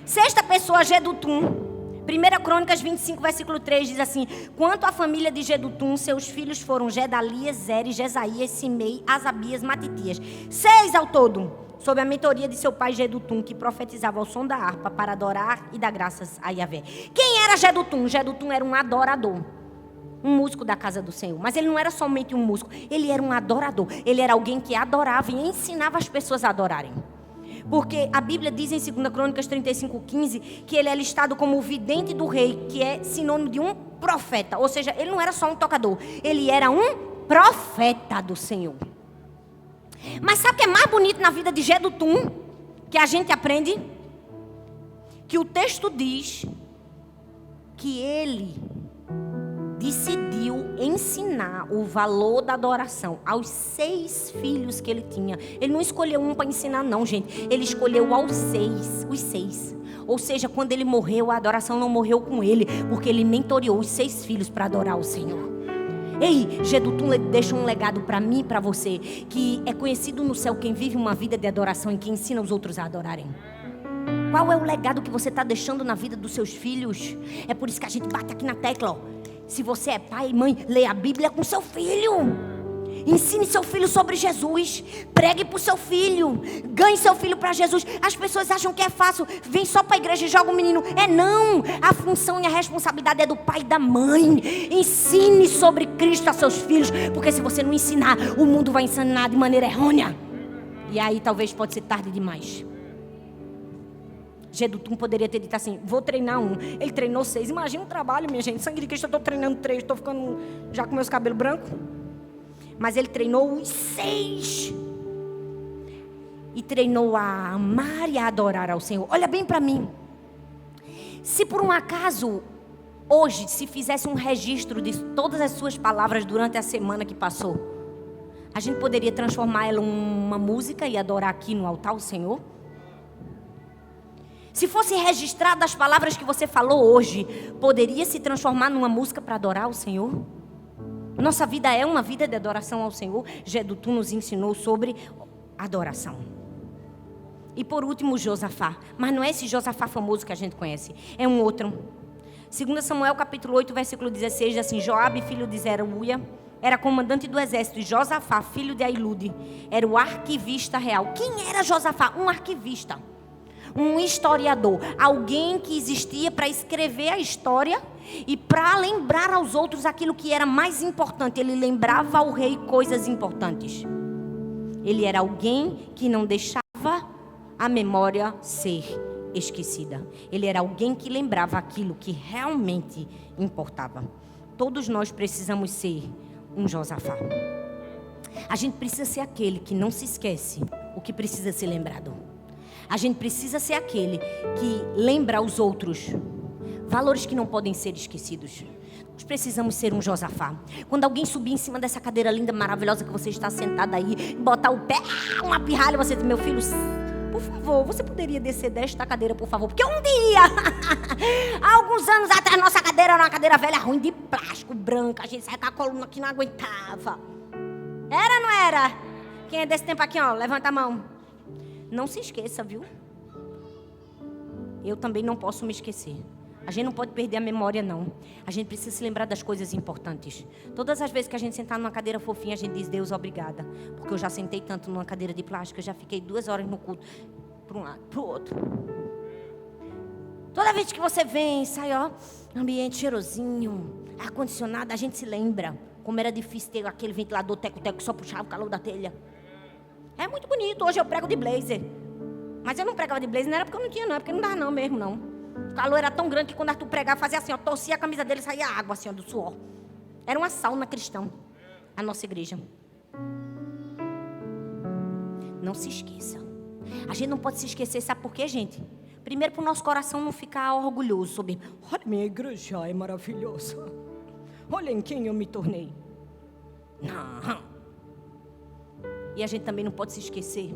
Sexta pessoa, Gedutum, 1 Crônicas 25, versículo 3 diz assim: quanto à família de Jedutum, seus filhos foram Gedalias, Zeri, Jesaías, Simei, Asabias, Matitias. 6 ao todo, sob a mentoria de seu pai Jedutum, que profetizava ao som da harpa para adorar e dar graças a Yahvé. Quem era Jedutum? Jedutum era um adorador, um músico da casa do Senhor. Mas ele não era somente um músico, ele era um adorador. Ele era alguém que adorava e ensinava as pessoas a adorarem. Porque a Bíblia diz em 2 Crônicas 35:15 que ele é listado como o vidente do rei, que é sinônimo de um profeta. Ou seja, ele não era só um tocador, ele era um profeta do Senhor. Mas sabe o que é mais bonito na vida de Jedutum? Que a gente aprende? Que o texto diz que ele decidiu ensinar o valor da adoração aos 6 filhos que ele tinha. Ele não escolheu um para ensinar não, gente. Ele escolheu os 6. Ou seja, quando ele morreu, a adoração não morreu com ele, porque ele mentoreou os 6 filhos para adorar o Senhor. Ei, Jedutum deixa um legado para mim e para você, que é conhecido no céu quem vive uma vida de adoração e quem ensina os outros a adorarem. Qual é o legado que você está deixando na vida dos seus filhos? É por isso que a gente bate aqui na tecla, ó. Se você é pai e mãe, leia a Bíblia com seu filho. Ensine seu filho sobre Jesus. Pregue para o seu filho. Ganhe seu filho para Jesus. As pessoas acham que é fácil. Vem só para a igreja e joga o menino. É não. A função e a responsabilidade é do pai e da mãe. Ensine sobre Cristo a seus filhos. Porque se você não ensinar, o mundo vai ensinar de maneira errônea. E aí talvez pode ser tarde demais. Jedutum poderia ter dito assim: vou treinar um. Ele treinou 6. Imagina o trabalho, minha gente. Sangue de Cristo, eu estou treinando 3. Estou ficando já com meus cabelos brancos. Mas ele treinou os 6. E treinou a amar e a adorar ao Senhor. Olha bem para mim. Se por um acaso, hoje, se fizesse um registro de todas as suas palavras durante a semana que passou, a gente poderia transformar ela em uma música e adorar aqui no altar o Senhor? Se fosse registrada as palavras que você falou hoje, poderia se transformar numa música para adorar o Senhor? Nossa vida é uma vida de adoração ao Senhor. Jedutum nos ensinou sobre adoração. E por último, Josafá. Mas não é esse Josafá famoso que a gente conhece. É um outro. 2 Samuel capítulo 8, versículo 16, diz assim: Joabe, filho de Zeruia, era comandante do exército. E Josafá, filho de Ailude, era o arquivista real. Quem era Josafá? Um arquivista. Um historiador, alguém que existia para escrever a história e para lembrar aos outros aquilo que era mais importante. Ele lembrava ao rei coisas importantes. Ele era alguém que não deixava a memória ser esquecida. Ele era alguém que lembrava aquilo que realmente importava. Todos nós precisamos ser um Josafá. A gente precisa ser aquele que não se esquece o que precisa ser lembrado. A gente precisa ser aquele que lembra aos outros valores que não podem ser esquecidos. Nós precisamos ser um Josafá. Quando alguém subir em cima dessa cadeira linda, maravilhosa que você está sentada aí, botar o pé, uma pirralha, você diz: meu filho, por favor, você poderia descer desta cadeira, por favor? Porque um dia, há alguns anos atrás, nossa cadeira era uma cadeira velha, ruim, de plástico, branca. A gente saia com a coluna que não aguentava. Era ou não era? Quem é desse tempo aqui, ó, levanta a mão. Não se esqueça, viu? Eu também não posso me esquecer. A gente não pode perder a memória, não. A gente precisa se lembrar das coisas importantes. Todas as vezes que a gente sentar numa cadeira fofinha, a gente diz: Deus, obrigada. Porque eu já sentei tanto numa cadeira de plástico, eu já fiquei 2 horas no culto, para um lado, para o outro. Toda vez que você vem, sai, ó, ambiente cheirosinho, ar-condicionado, a gente se lembra como era difícil ter aquele ventilador teco-teco que só puxava o calor da telha. É muito bonito. Hoje eu prego de blazer. Mas eu não pregava de blazer, não era porque eu não tinha, não. É porque não dava não mesmo, não. O calor era tão grande que quando Arthur pregava, fazia assim, ó, torcia a camisa dele e saía água, assim, ó, do suor. Era uma sauna cristã, a nossa igreja. Não se esqueça. A gente não pode se esquecer, sabe por quê, gente? Primeiro, para o nosso coração não ficar orgulhoso sobre: olha, minha igreja é maravilhosa. Olha em quem eu me tornei. Não. E a gente também não pode se esquecer,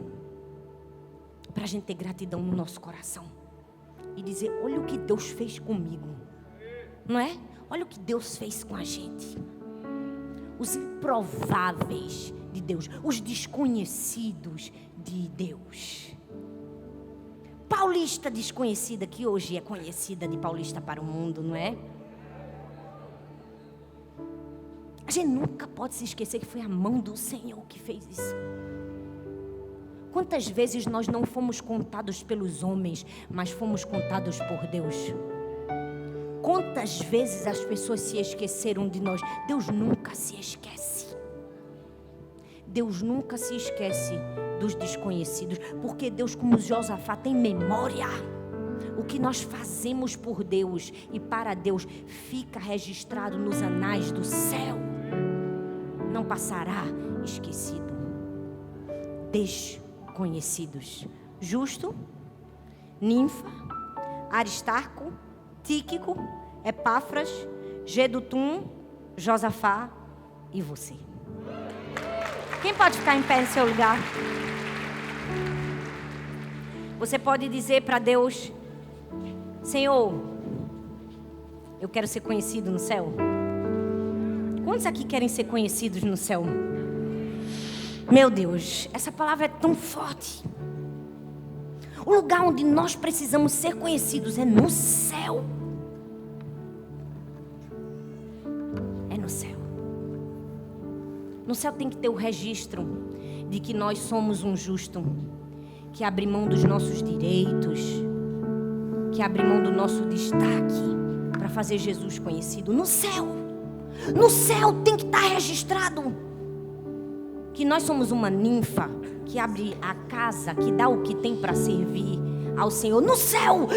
para a gente ter gratidão no nosso coração. E dizer: olha o que Deus fez comigo. Não é? Olha o que Deus fez com a gente. Os improváveis de Deus. Os desconhecidos de Deus. Paulista desconhecida, que hoje é conhecida de Paulista para o mundo, não é? A gente nunca pode se esquecer que foi a mão do Senhor que fez isso. Quantas vezes nós não fomos contados pelos homens, mas fomos contados por Deus? Quantas vezes as pessoas se esqueceram de nós? Deus nunca se esquece. Deus nunca se esquece dos desconhecidos, porque Deus, como Josafá, tem memória. O que nós fazemos por Deus e para Deus fica registrado nos anais do céu. Não passará esquecido. Desconhecidos. Justo, Ninfa, Aristarco, Tíquico, Epáfras, Gedutum, Josafá e você. Quem pode ficar em pé no seu lugar? Você pode dizer para Deus: Senhor, eu quero ser conhecido no céu. Quantos aqui querem ser conhecidos no céu? Meu Deus, essa palavra é tão forte. O lugar onde nós precisamos ser conhecidos é no céu. É no céu. No céu tem que ter o registro de que nós somos um justo, que abre mão dos nossos direitos, que abre mão do nosso destaque para fazer Jesus conhecido. No céu tem que estar registrado que nós somos uma ninfa que abre a casa, que dá o que tem para servir ao Senhor. No céu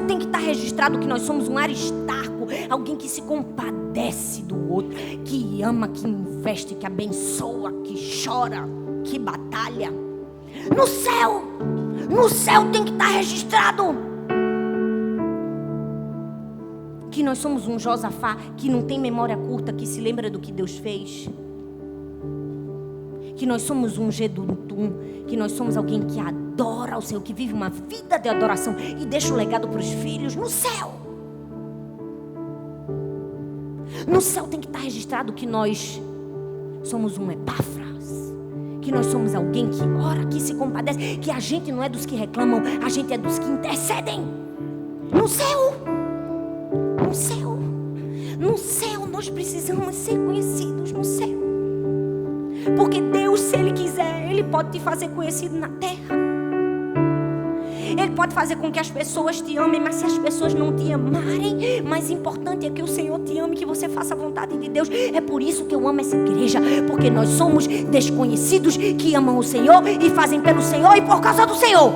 tem que estar registrado que nós somos um Aristarco, alguém que se compadece do outro, que ama, que investe, que abençoa, que chora, que batalha. No céu tem que estar registrado que nós somos um Josafá que não tem memória curta, que se lembra do que Deus fez. Que nós somos um Gedutum, que nós somos alguém que adora ao Senhor, que vive uma vida de adoração e deixa o legado para os filhos. No céu tem que estar registrado que nós somos um Epáfras, que nós somos alguém que ora, que se compadece, que a gente não é dos que reclamam, a gente é dos que intercedem. No céu nós precisamos ser conhecidos no céu. Porque Deus, se Ele quiser, Ele pode te fazer conhecido na terra. Ele pode fazer com que as pessoas te amem, mas se as pessoas não te amarem, mais importante é que o Senhor te ame, que você faça a vontade de Deus. É por isso que eu amo essa igreja, porque nós somos desconhecidos que amam o Senhor e fazem pelo Senhor e por causa do Senhor.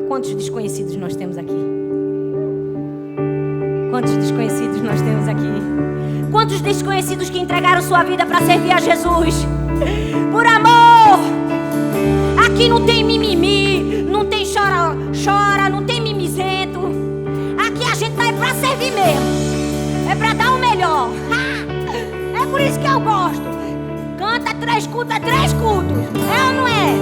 Quantos desconhecidos nós temos aqui? Quantos desconhecidos nós temos aqui? Quantos desconhecidos que entregaram sua vida para servir a Jesus? Por amor! Aqui não tem mimimi, não tem chora, não tem mimizento. Aqui a gente vai para servir mesmo. É para dar o melhor. É por isso que eu gosto. Canta 3 cultos, é 3 cultos. É ou não é?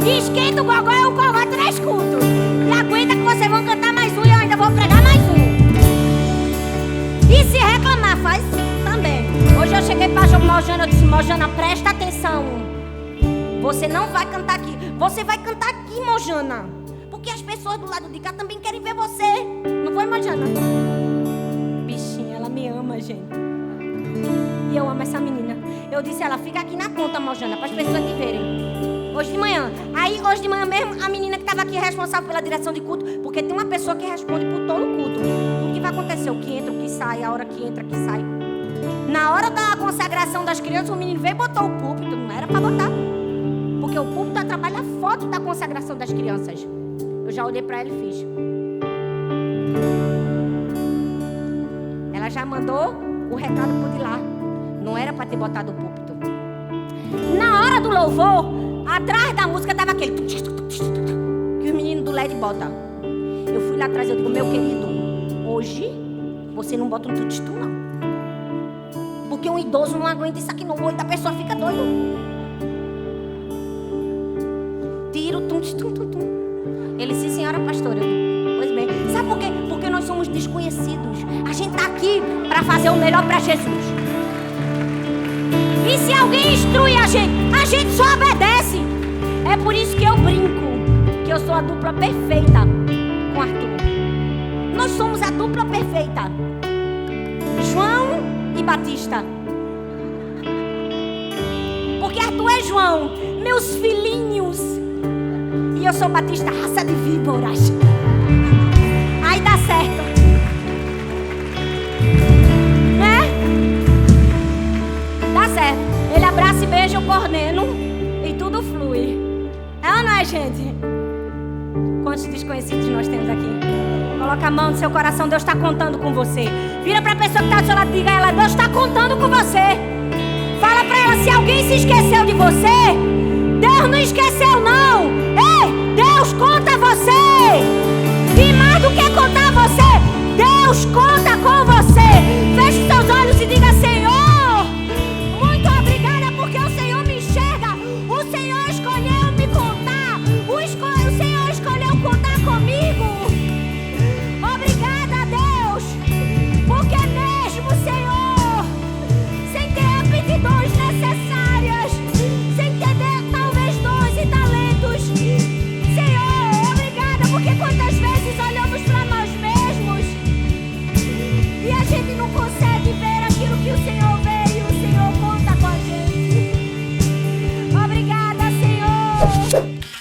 E esquenta o gogó, é o gogó, 3 cultos. E aguenta que vocês vão cantar mais um e eu ainda vou pregar mais um. E se reclamar, faz também. Hoje eu cheguei para a Mojana, eu disse: Mojana, presta atenção. Você não vai cantar aqui. Você vai cantar aqui, Mojana. Porque as pessoas do lado de cá também querem ver você. Não foi, Mojana? Bichinha, ela me ama, gente. E eu amo essa menina. Eu disse: ela fica aqui na ponta, Mojana, para as pessoas te verem. Hoje de manhã. Aí, hoje de manhã mesmo, a menina que estava aqui é responsável pela direção de culto. Porque tem uma pessoa que responde por todo o culto. O que vai acontecer? O que entra, o que sai, a hora que entra, o que sai. Na hora da consagração das crianças, o menino veio e botou o púlpito. Não era para botar. Porque o púlpito atrapalha a foto da consagração das crianças. Eu já olhei para ela e fiz. Ela já mandou o recado por de lá. Não era para ter botado o púlpito. Na hora do louvor, atrás da música estava aquele que os meninos do LED botam. Eu fui lá atrás e digo: meu querido, hoje você não bota um tutstu não. Porque um idoso não aguenta isso aqui no olho da pessoa, fica doido. Tira o tum-tum-tum-tum. Ele disse: senhora pastora. Pois bem, sabe por quê? Porque nós somos desconhecidos. A gente está aqui para fazer o melhor para Jesus. E se alguém instrui a gente só obedece. É É por isso que eu brinco que eu sou a dupla perfeita com Arthur. Nós somos a dupla perfeita. João e Batista. Porque Arthur é João, meus filhinhos. E eu sou Batista, raça de víboras. Aí dá certo. Né? Dá certo. Ele abraça e beija, eu coordeno e tudo flui. É ou não é, gente? Quantos desconhecidos nós temos aqui? Coloca a mão no seu coração, Deus está contando com você. Vira para a pessoa que está do seu lado e diga a ela: Deus está contando com você. Fala para ela: se alguém se esqueceu de você, Deus não esqueceu não. Ei, Deus conta você. E mais do que contar você, Deus conta com você. Feche os seus olhos e diga: Senhor, muito obrigada porque o Senhor me enxerga. O Senhor escolheu me contar. O Senhor escolheu contar comigo. Obrigada, Deus, porque mesmo, Senhor, sem ter aptidões necessárias, sem ter talvez dons e talentos, Senhor, obrigada, porque quantas vezes olhamos para nós mesmos e a gente não consegue ver aquilo que o Senhor vê, e o Senhor conta com a gente. Obrigada, Senhor.